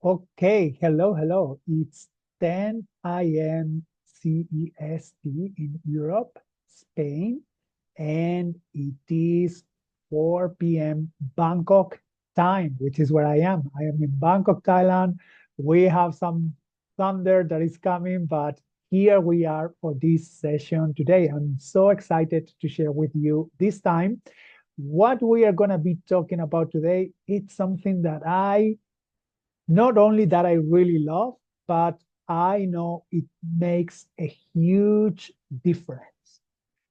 Okay, hello. It's 10 a.m. CEST in Europe, Spain, and it is 4 p.m. Bangkok time, which is where I am. I am in Bangkok, Thailand. We have some thunder that is coming, but here we are for this session today. I'm so excited to share with you this time. What we are going to be talking about today, it's something that I not only that I really love, but I know it makes a huge difference.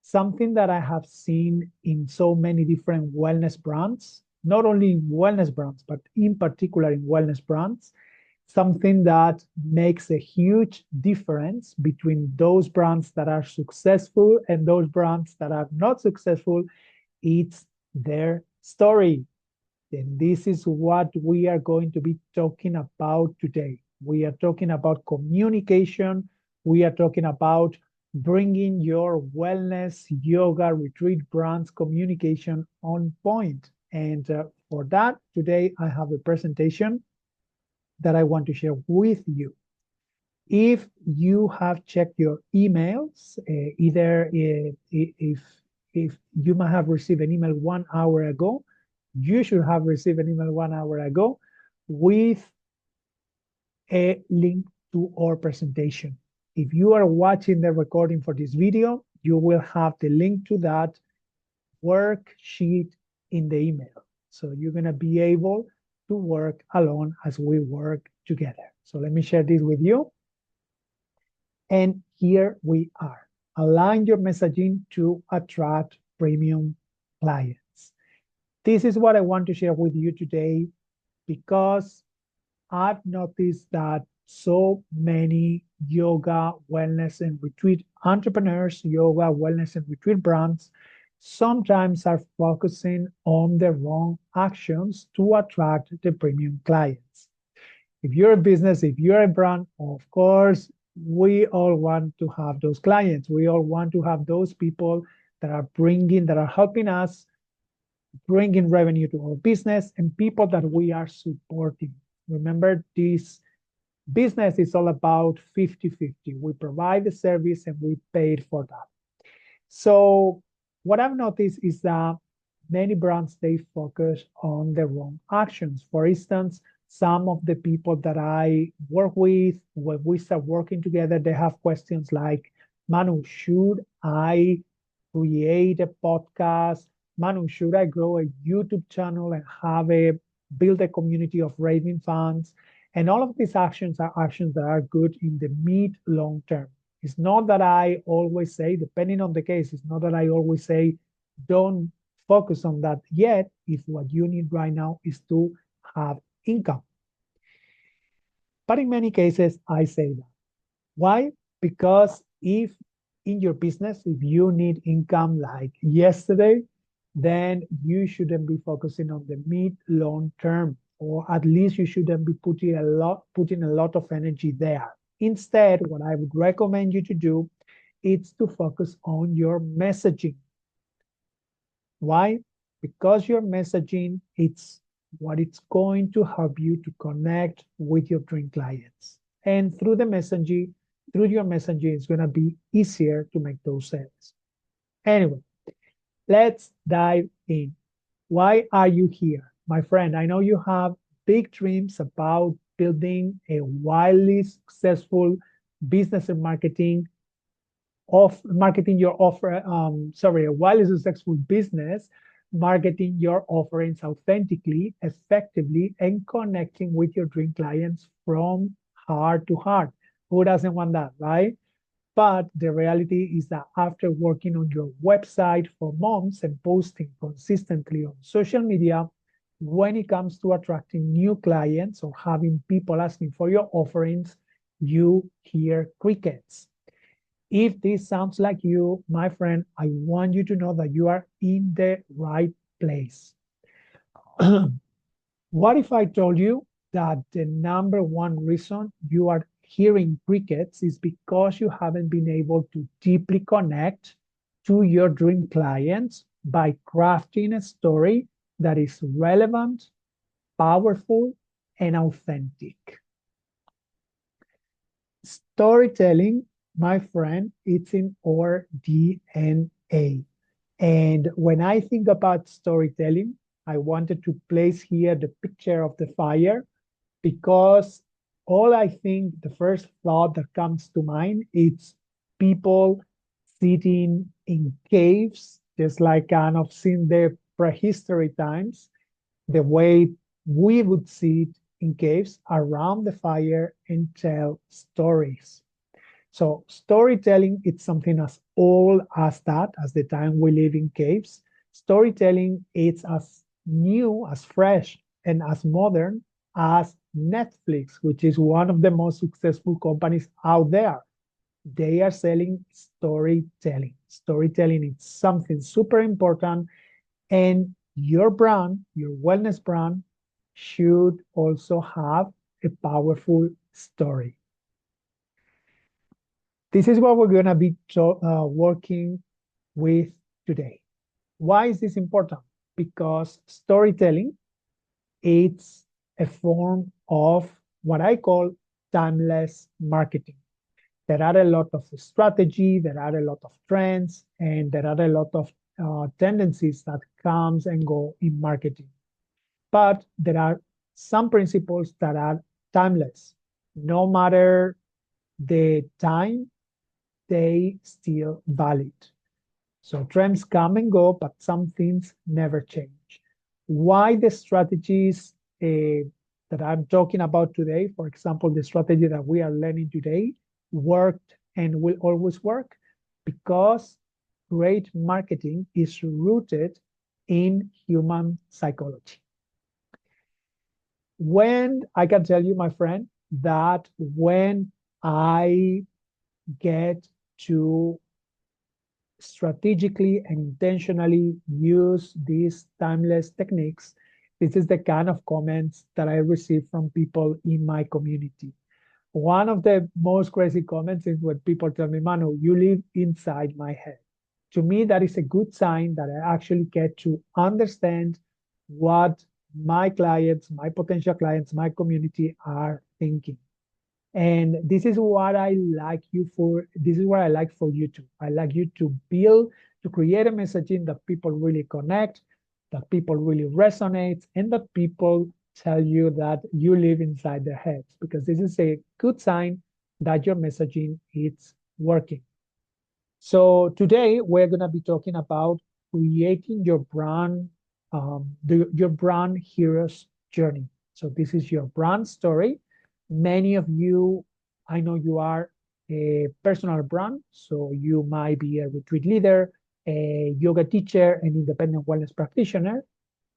Something that I have seen in so many different wellness brands, not only in wellness brands, but in particular in wellness brands, something that makes a huge difference between those brands that are successful and those brands that are not successful. It's their story. And this is what we are going to be talking about today. We are talking about communication. We are talking about bringing your wellness, yoga, retreat brands communication on point. And for that, today I have a presentation that I want to share with you. If you have checked your emails, either if you might have received an email 1 hour ago, you should have received an email 1 hour ago with a link to our presentation. If you are watching the recording for this video, you will have the link to that worksheet in the email. So you're going to be able to work along as we work together. So let me share this with you. And here we are. Align your messaging to attract premium clients. This is what I want to share with you today because I've noticed that so many yoga, wellness, and retreat entrepreneurs, yoga, wellness, and retreat brands sometimes are focusing on the wrong actions to attract the premium clients. If you're a business, if you're a brand, of course, we all want to have those clients. We all want to have those people that are helping us bringing revenue to our business and people that we are supporting. Remember, this business is all about 50-50. We provide the service and we paid for that. So what I've noticed is that many brands, they focus on the wrong actions. For instance, some of the people that I work with, when we start working together, they have questions like, Manu, should I create a podcast? Manu, should I grow a YouTube channel and build a community of raving fans? And all of these actions are actions that are good in the mid long term. It's not that I always say, depending on the case, it's not that I always say, don't focus on that yet if what you need right now is to have income. But in many cases, I say that. Why? Because if in your business, if you need income like yesterday, then you shouldn't be focusing on the mid long term, or at least you shouldn't be putting a lot of energy there. Instead, what I would recommend you to do is to focus on your messaging. Why? Because your messaging, it's what it's going to help you to connect with your dream clients. And through your messaging, it's going to be easier to make those sales. Anyway, let's dive in. Why are you here? My friend, I know you have big dreams about building a wildly successful business and a wildly successful business, marketing your offerings authentically, effectively, and connecting with your dream clients from heart to heart. Who doesn't want that, right? But the reality is that after working on your website for months and posting consistently on social media, when it comes to attracting new clients or having people asking for your offerings, you hear crickets. If this sounds like you, my friend, I want you to know that you are in the right place. What if I told you that the number one reason you are hearing crickets is because you haven't been able to deeply connect to your dream clients by crafting a story that is relevant, powerful, and authentic. Storytelling, my friend, it's in our DNA. And when I think about storytelling, I wanted to place here the picture of the fire because all I think the first thought that comes to mind is people sitting in caves, just like kind of seen the prehistory times, the way we would sit in caves around the fire and tell stories. So storytelling, it's something as old as that, as the time we live in caves. Storytelling, it's as new, as fresh, and as modern as Netflix, which is one of the most successful companies out there. They are selling storytelling. Storytelling is something super important, and your brand, your wellness brand, should also have a powerful story. This is what we're going to be working with today. Why is this important? Because storytelling, it's a form of what I call timeless marketing. There are a lot of strategy, there are a lot of trends, and there are a lot of tendencies that comes and go in marketing. But there are some principles that are timeless. No matter the time, they still valid. So trends come and go, but some things never change. Why the strategies that I'm talking about today, for example, the strategy that we are learning today, worked and will always work? Because great marketing is rooted in human psychology. When I can tell you, my friend, that when I get to strategically and intentionally use these timeless techniques, this is the kind of comments that I receive from people in my community. One of the most crazy comments is when people tell me, Manu, you live inside my head. To me, that is a good sign that I actually get to understand what my clients, my potential clients, my community are thinking. And this is what I like you for. This is what I like for you to. I like you to build, to create a messaging that people really connect, that people really resonate, and that people tell you that you live inside their heads, because this is a good sign that your messaging is working. So today we're going to be talking about creating your brand, your brand hero's journey. So this is your brand story. Many of you, I know you are a personal brand, so you might be a retreat leader, a yoga teacher, an independent wellness practitioner,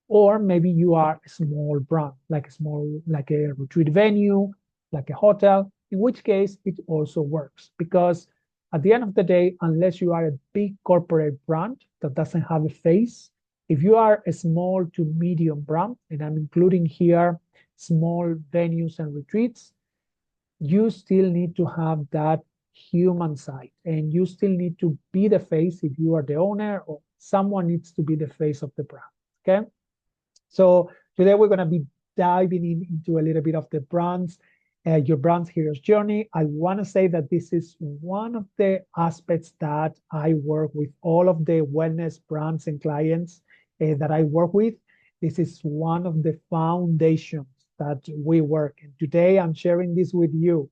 or maybe you are a small brand, like a retreat venue, like a hotel, in which case it also works. Because at the end of the day, unless you are a big corporate brand that doesn't have a face, if you are a small to medium brand, and I'm including here small venues and retreats, you still need to have that human side, and you still need to be the face if you are the owner, or someone needs to be the face of the brand. Okay. So today we're going to be diving into a little bit of the brands, your brand's hero's journey. I want to say that this is one of the aspects that I work with all of the wellness brands and clients that I work with. This is one of the foundations that we work. And today I'm sharing this with you.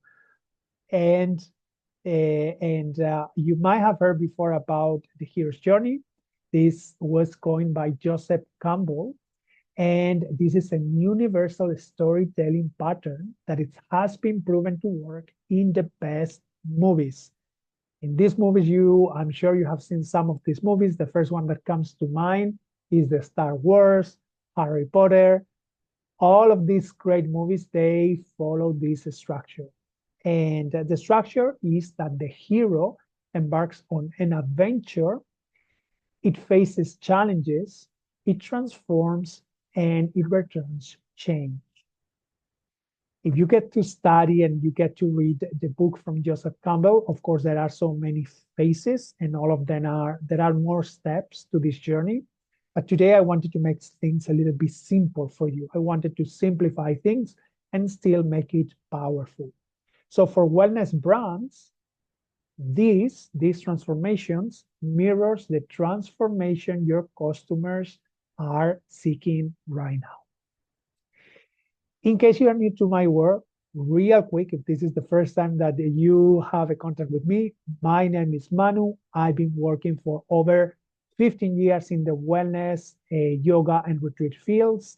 And you might have heard before about the hero's journey. This was coined by Joseph Campbell. And this is a universal storytelling pattern that it has been proven to work in the best movies. In these movies, I'm sure you have seen some of these movies. The first one that comes to mind is the Star Wars, Harry Potter. All of these great movies, they follow this structure. And the structure is that the hero embarks on an adventure, it faces challenges, it transforms, and it returns change. If you get to study and you get to read the book from Joseph Campbell, of course, there are so many phases, and all of them there are more steps to this journey. But today I wanted to make things a little bit simple for you. I wanted to simplify things and still make it powerful. So for wellness brands, these transformations mirrors the transformation your customers are seeking right now. In case you are new to my work, real quick, if this is the first time that you have a contact with me, my name is Manu. I've been working for over 15 years in the wellness, yoga, and retreat fields.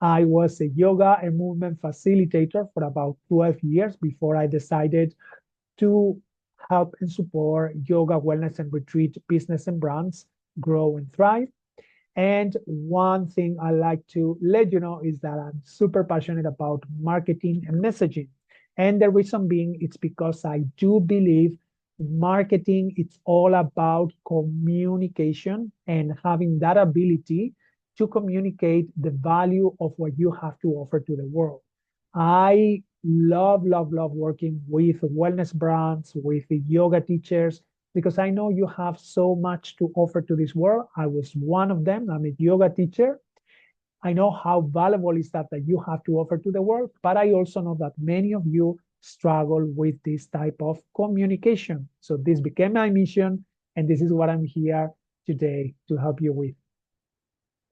I was a yoga and movement facilitator for about 12 years before I decided to help and support yoga, wellness, and retreat business and brands grow and thrive. And one thing I like to let you know is that I'm super passionate about marketing and messaging. And the reason being, it's because I do believe marketing, it's all about communication and having that ability to communicate the value of what you have to offer to the world. I love working with wellness brands, with yoga teachers, because I know you have so much to offer to this world. I was one of them. I'm a yoga teacher. I know how valuable is that you have to offer to the world, but I also know that many of you struggle with this type of communication. So this became my mission, and this is what I'm here today to help you with.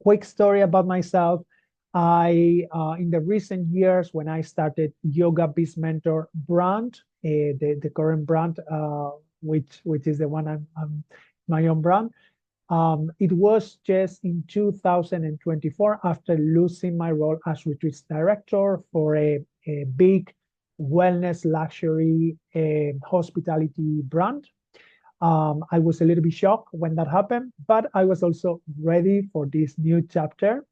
Quick story about myself. In the recent years, when I started Yoga Biz Mentor brand, the current brand, which is the one I'm my own brand, it was just in 2024 after losing my role as retreats director for a big wellness luxury hospitality brand. I was a little bit shocked when that happened, but I was also ready for this new chapter.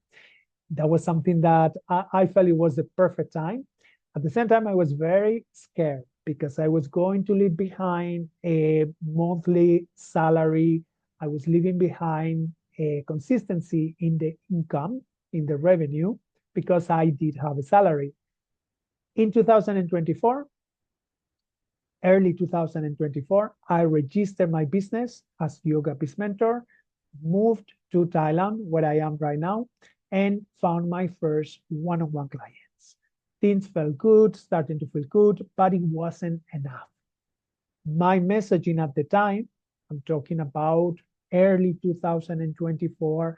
That was something that I felt it was the perfect time. At the same time, I was very scared because I was going to leave behind a monthly salary. I was leaving behind a consistency in the income, in the revenue, because I did have a salary. In 2024, early 2024, I registered my business as Yoga Biz Mentor, moved to Thailand, where I am right now, and found my first one-on-one clients. Things felt good, starting to feel good, but it wasn't enough. My messaging at the time, I'm talking about early 2024,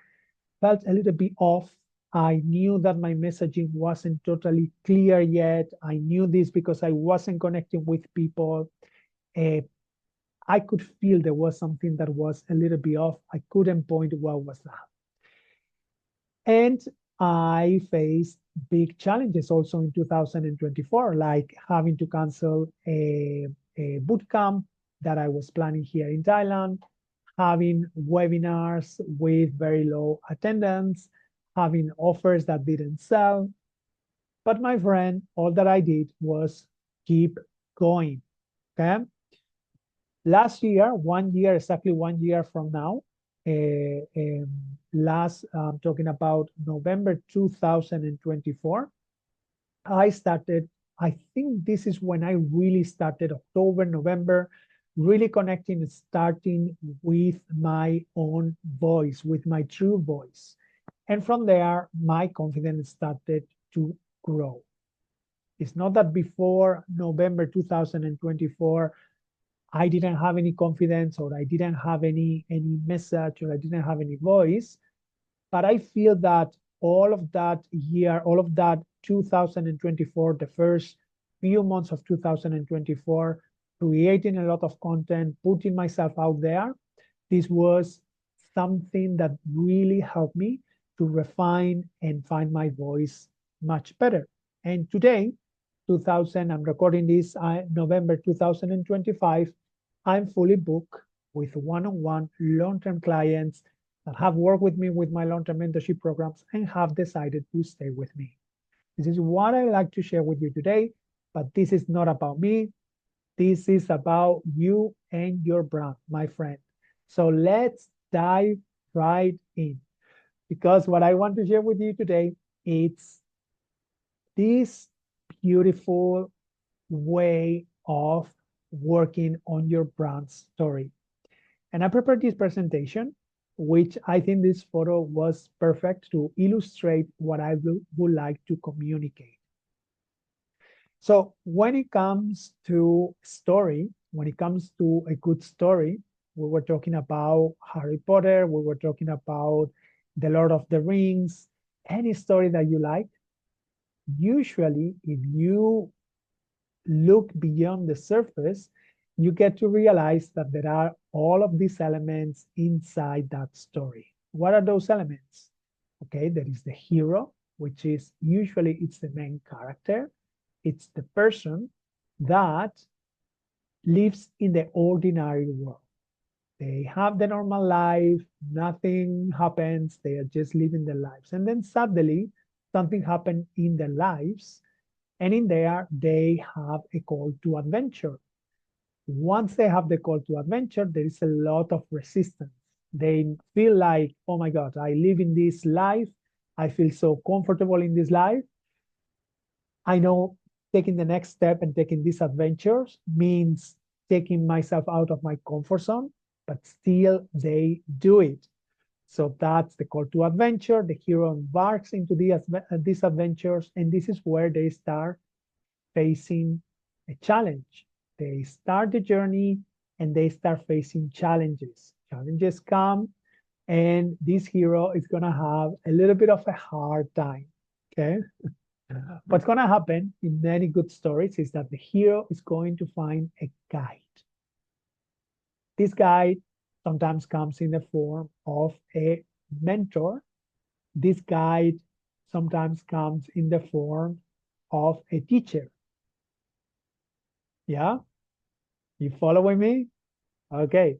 felt a little bit off. I knew that my messaging wasn't totally clear yet. I knew this because I wasn't connecting with people. I could feel there was something that was a little bit off. I couldn't point what was that. And I faced big challenges also in 2024, like having to cancel a boot camp that I was planning here in Thailand, having webinars with very low attendance, having offers that didn't sell. But my friend, all that I did was keep going. Okay. Last year, 1 year, exactly 1 year from now, talking about November 2024, I started, I think this is when I really started, October, November, really connecting and starting with my own voice, with my true voice. And from there, my confidence started to grow. It's not that before November 2024, I didn't have any confidence or I didn't have any message or I didn't have any voice. But I feel that all of that year, all of that 2024, the first few months of 2024, creating a lot of content, putting myself out there, this was something that really helped me to refine and find my voice much better. And today, I'm recording this November 2025, I'm fully booked with one-on-one long-term clients that have worked with me with my long-term mentorship programs and have decided to stay with me. This is what I like to share with you today, but this is not about me. This is about you and your brand, my friend. So let's dive right in, because what I want to share with you today is this beautiful way of working on your brand story. And I prepared this presentation, which I think this photo was perfect to illustrate what I would like to communicate. So when it comes to story, when it comes to a good story, we were talking about Harry Potter, we were talking about The Lord of the Rings, any story that you like. Usually, if you look beyond the surface, you get to realize that there are all of these elements inside that story. What are those elements? Okay, there is the hero, which is usually it's the main character. It's the person that lives in the ordinary world. They have the normal life, nothing happens, they are just living their lives. And then suddenly something happened in their lives, and in there they have a call to adventure. Once they have the call to adventure, there is a lot of resistance. They feel like, oh my God, I live in this life. I feel so comfortable in this life. I know taking the next step and taking these adventures means taking myself out of my comfort zone, but still they do it. So that's the call to adventure. The hero embarks into these adventures, and this is where they start facing a challenge. They start the journey and they start facing challenges. Challenges come, and this hero is going to have a little bit of a hard time. Okay. What's going to happen in many good stories is that the hero is going to find a guide. This guide sometimes comes in the form of a mentor. This guide sometimes comes in the form of a teacher. Yeah, you following me? Okay,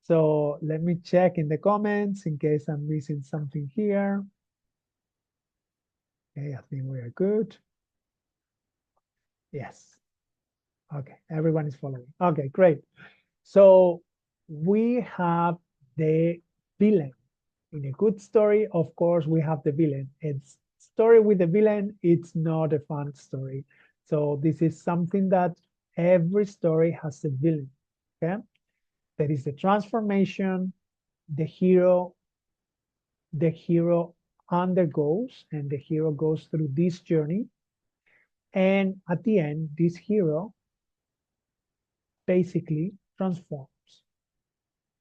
so let me check in the comments in case I'm missing something here. Okay, I think we are good. Yes. Okay, everyone is following. Okay, great. So we have the villain. In a good story, of course, we have the villain. It's story with the villain, it's not a fun story. So this is something that every story has a villain. Okay. There is a transformation, the hero, the hero undergoes, and the hero goes through this journey. And at the end, this hero basically transforms.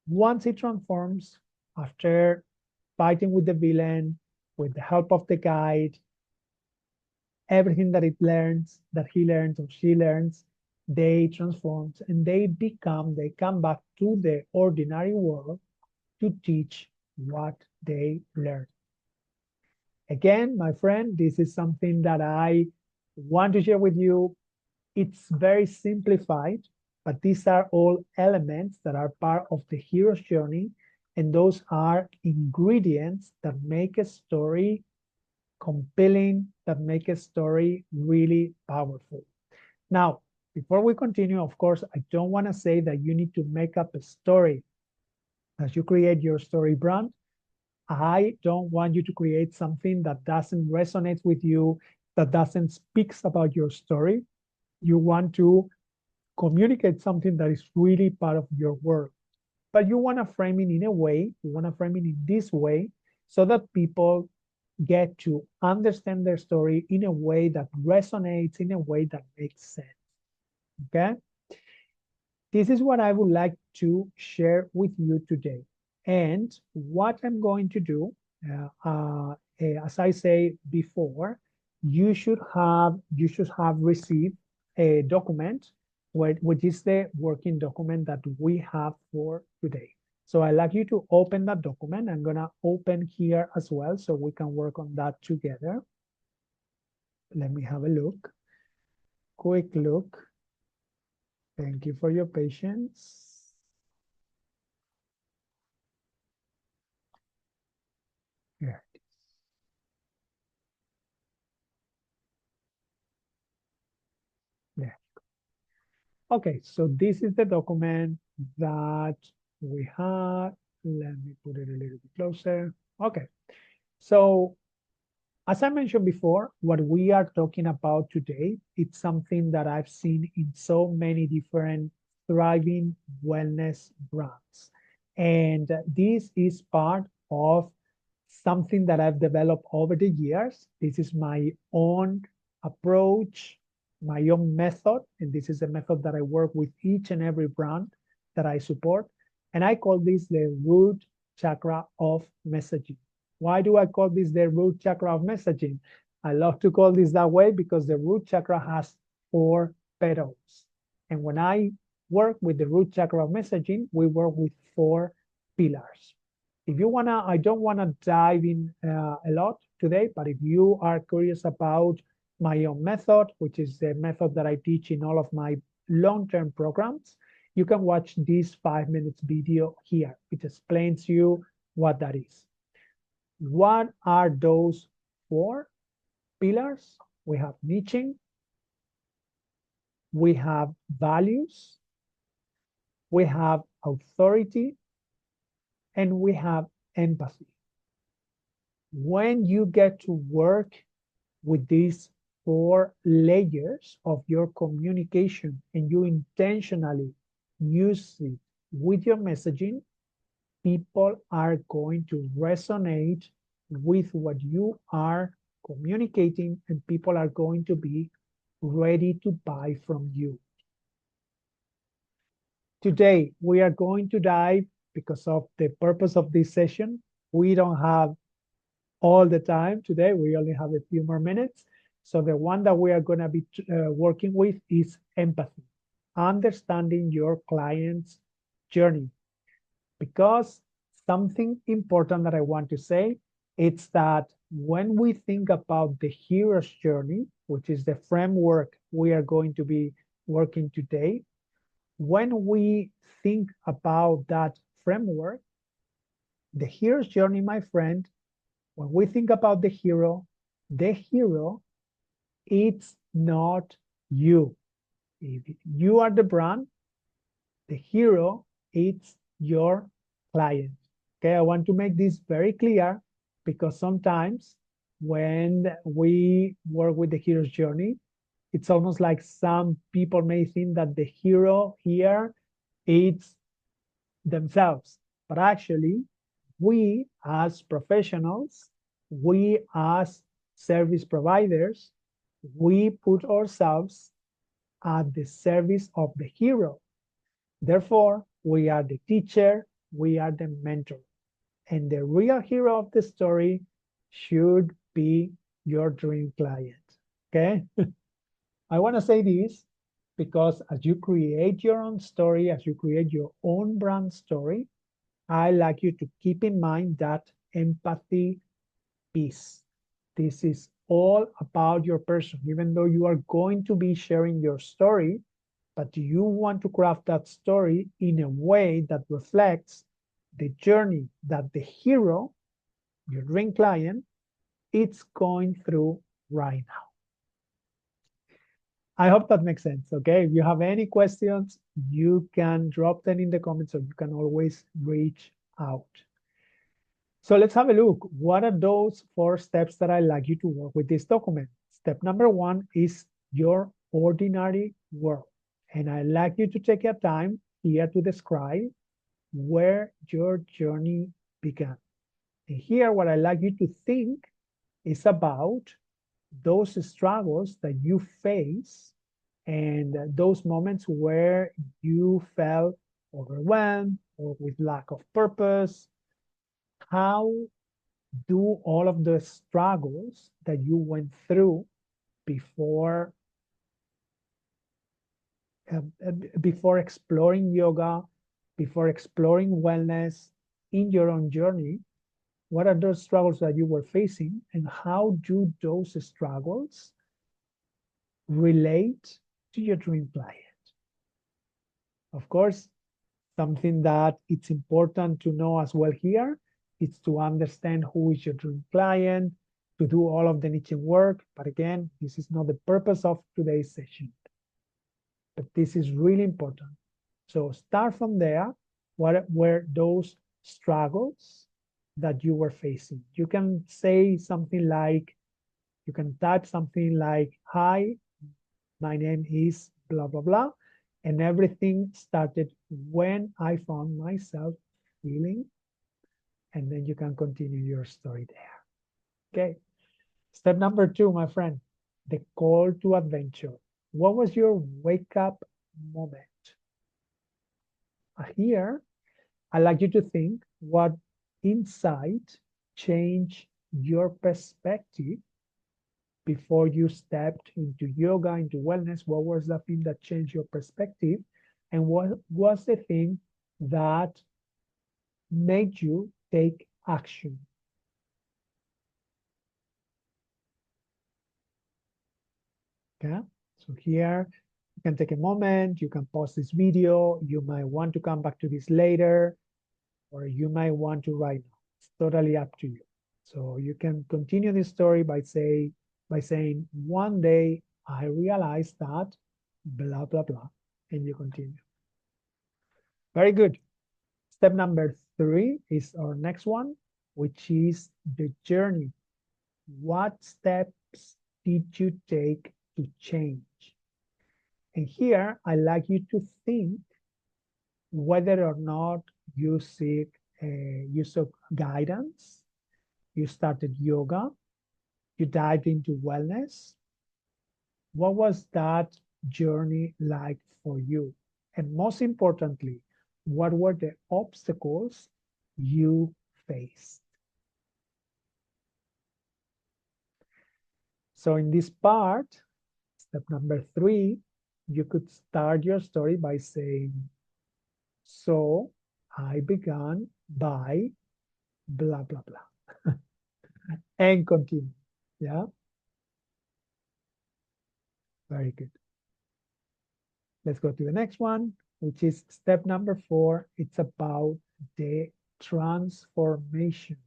Once it transforms, after fighting with the villain, with the help of the guide, everything that it learns, that he learns or she learns, they transform and they come back to the ordinary world to teach what they learned. Again, my friend, this is something that I want to share with you. It's very simplified, but these are all elements that are part of the hero's journey, and those are ingredients that make a story compelling, that make a story really powerful. Now, before we continue, of course, I don't want to say that you need to make up a story as you create your story brand. I don't want you to create something that doesn't resonate with you, that doesn't speak about your story. You want to communicate something that is really part of your work, but you want to frame it in a way, you want to frame it in this way so that people get to understand their story in a way that resonates, in a way that makes sense. Okay? This is what I would like to share with you today. And what I'm going to do, as I say before, you should have received a document which is the working document that we have for today. So I'd like you to open that document. I'm gonna open here as well so we can work on that together. Let me have a look. Quick look. Thank you for your patience. Here. There. Okay, so this is the document that we have. Let me put it a little bit closer. Okay, so as I mentioned before, what we are talking about today, it's something that I've seen in so many different thriving wellness brands. And this is part of something that I've developed over the years. This is my own approach, my own method, and this is a method that I work with each and every brand that I support, and I call this the root chakra of messaging. Why do I call this the root chakra of messaging? I love to call this that way because the root chakra has 4 petals. And when I work with the root chakra of messaging, we work with 4 pillars. If you wanna, I don't wanna dive in a lot today, but if you are curious about my own method, which is the method that I teach in all of my long-term programs, you can watch this 5 minutes video here. It explains you what that is. What are those 4 pillars? We have niching, we have values, we have authority, and we have empathy. When you get to work with these 4 layers of your communication and you intentionally use it with your messaging, people are going to resonate with what you are communicating, and people are going to be ready to buy from you. Today, we are going to dive, because of the purpose of this session, we don't have all the time today. We only have a few more minutes. So the one that we are going to be working with is empathy, understanding your client's journey. Because something important that I want to say, it's that when we think about the hero's journey, which is the framework we are going to be working today, when we think about that framework, the hero's journey, my friend, when we think about the hero, it's not you. If you are the brand, the hero, it's your client. Okay, I want to make this very clear because sometimes when we work with the hero's journey, it's almost like some people may think that the hero here is themselves. But actually, we as professionals, we as service providers, we put ourselves at the service of the hero. Therefore, we are the teacher, we are the mentor. And the real hero of the story should be your dream client. Okay? I want to say this because as you create your own story, as you create your own brand story, I like you to keep in mind that empathy piece. This is all about your person, even though you are going to be sharing your story, but you want to craft that story in a way that reflects the journey that the hero, your dream client, is going through right now. I hope that makes sense, okay? If you have any questions, you can drop them in the comments, or you can always reach out. So let's have a look. What are those 4 steps that I like you to work with this document? Step number 1 is your ordinary world. And I like you to take your time here to describe where your journey began. And here, what I like you to think is about those struggles that you face and those moments where you felt overwhelmed or with lack of purpose. How do all of the struggles that you went through before before exploring yoga, before exploring wellness in your own journey, what are those struggles that you were facing, and how do those struggles relate to your dream client? Of course, something that it's important to know as well here is to understand who is your dream client, to do all of the niching work. But again, this is not the purpose of today's session. But this is really important. So start from there. What were those struggles that you were facing? You can say something like, you can type something like, hi, my name is blah, blah, blah. And everything started when I found myself feeling, and then you can continue your story there. Okay. Step number 2, my friend, the call to adventure. What was your wake up moment? Here, I'd like you to think what insight changed your perspective before you stepped into yoga, into wellness. What was the thing that changed your perspective? And what was the thing that made you take action? Okay, so here you can take a moment, you can pause this video, you might want to come back to this later, or you might want to right now. It's totally up to you. So you can continue this story by saying, one day I realized that blah, blah, blah, and you continue. Very good. Step number 3 is our next one, which is the journey. What steps did you take to change? And here, I like you to think whether or not you sought guidance, you started yoga, you dived into wellness. What was that journey like for you? And most importantly, what were the obstacles you faced? So in this part, step number 3, you could start your story by saying, so I began by blah, blah, blah, and continue. Yeah, very good. Let's go to the next one, which is step number 4. It's about the transformation.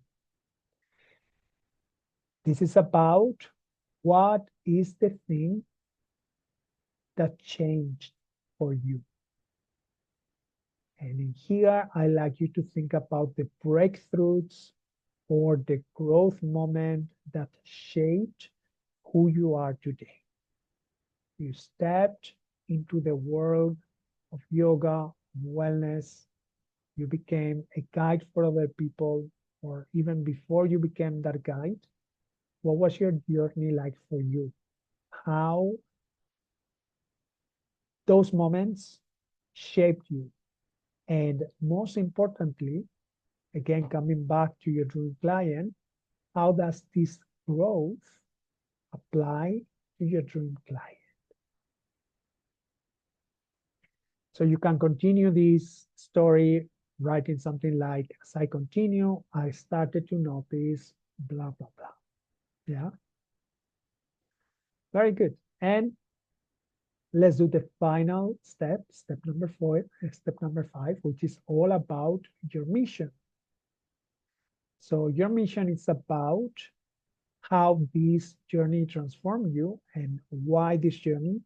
This is about what is the thing that changed for you. And in here, I like you to think about the breakthroughs or the growth moment that shaped who you are today. You stepped into the world of yoga, wellness. You became a guide for other people, or even before you became that guide, what was your journey like for you? How those moments shaped you. And most importantly, again, coming back to your dream client, how does this growth apply to your dream client? So you can continue this story writing something like, as I continue, I started to notice blah, blah, blah. Yeah. Very good. And let's do the final step, step number 5, which is all about your mission. So your mission is about how this journey transformed you and why this journey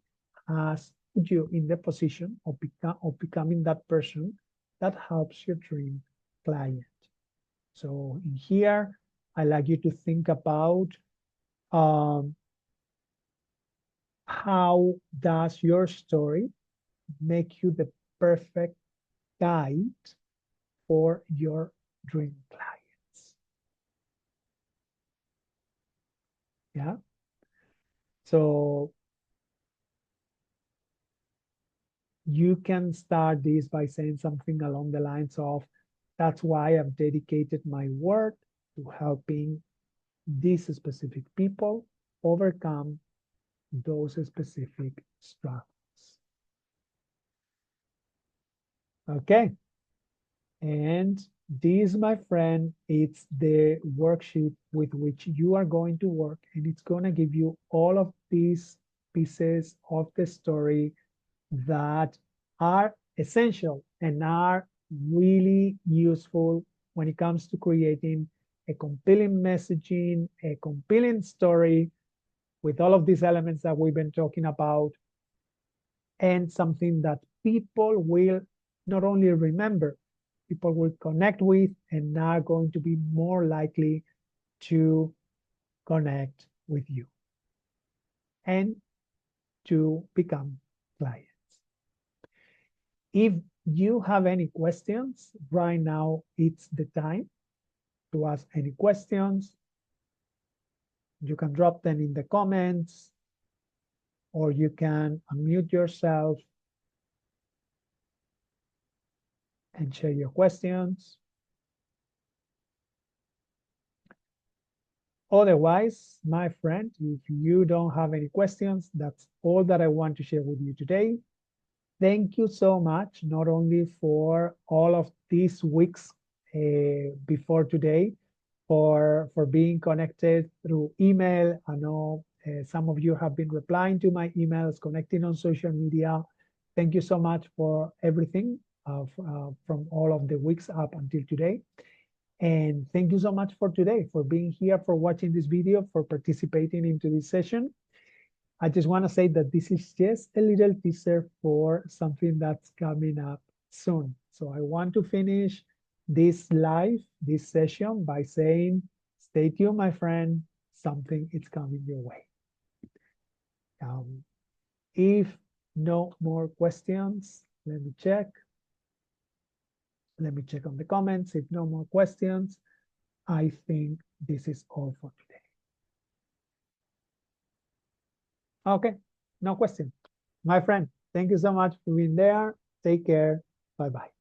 has put you in the position of becoming that person that helps your dream client. So in here, I like you to think about how does your story make you the perfect guide for your dream clients? Yeah. So you can start this by saying something along the lines of, that's why I've dedicated my work to helping these specific people overcome those specific struggles. Okay. And this, my friend, it's the worksheet with which you are going to work, and it's going to give you all of these pieces of the story that are essential and are really useful when it comes to creating a compelling messaging, a compelling story with all of these elements that we've been talking about, and something that people will not only remember, people will connect with and are going to be more likely to connect with you and to become clients. If you have any questions, right now it's the time to ask any questions. You can drop them in the comments. or you can unmute yourself and share your questions. Otherwise, my friend, if you don't have any questions, that's all that I want to share with you today. Thank you so much, not only for all of these weeks before today, for being connected through email. I know some of you have been replying to my emails, connecting on social media. Thank you so much for everything from all of the weeks up until today. And thank you so much for today, for being here, for watching this video, for participating into this session. I just want to say that this is just a little teaser for something that's coming up soon. So I want to finish this session by saying, stay tuned, my friend, something is coming your way. If no more questions, let me check. Let me check on the comments. If no more questions, I think this is all for today. Okay, no question. My friend, thank you so much for being there. Take care. Bye-bye.